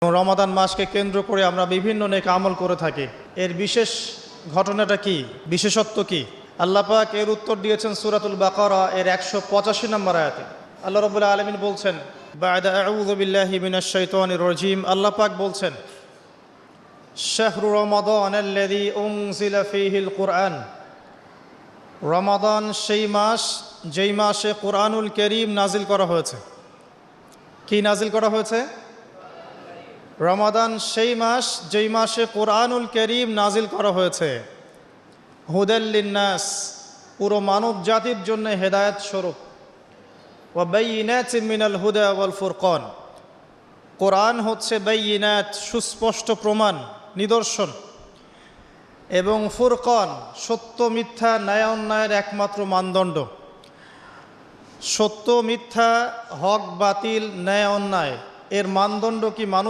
রমাদান মাসকে কেন্দ্র করে আমরা বিভিন্ন নেক আমল করে থাকি। এর বিশেষ ঘটনাটা কি, বিশেষত্ব কি? আল্লাহ পাক এর উত্তর দিয়েছেন সূরাতুল বাকারা এর 185 নম্বর আয়াতে। আল্লাহ রাব্বুল আলামিন বলছেন, বা'দা আউযু বিল্লাহি মিনাশ শাইতানির রাজীম, আল্লাহ পাক বলছেন, শাহরু রমাদানাল্লাযী উনজিলা ফীহিল কুরআন, রমাদান সেই মাস যেই মাসে কুরআনুল কারীম নাজিল করা হয়েছে। কি নাজিল করা হয়েছে? রমাদান সেই মাস যেই মাসে কুরআনুল কারীম নাজিল করা হয়েছে। হুদাল লিন্নাস, পুরো মানব জাতির জন্য হেদায়েত স্বরূপ। ওয়া বাইয়িনাতিন মিনাল হুদা ওয়াল ফুরকান, কোরআন হচ্ছে বাইয়িনাত, সুস্পষ্ট প্রমাণ, নিদর্শন, এবং ফুরকান, সত্য মিথ্যা, ন্যায় অন্যায়ের একমাত্র মানদণ্ড। সত্য মিথ্যা, হক বাতিল, ন্যায় অন্যায় এর মানদণ্ড কি মানুষ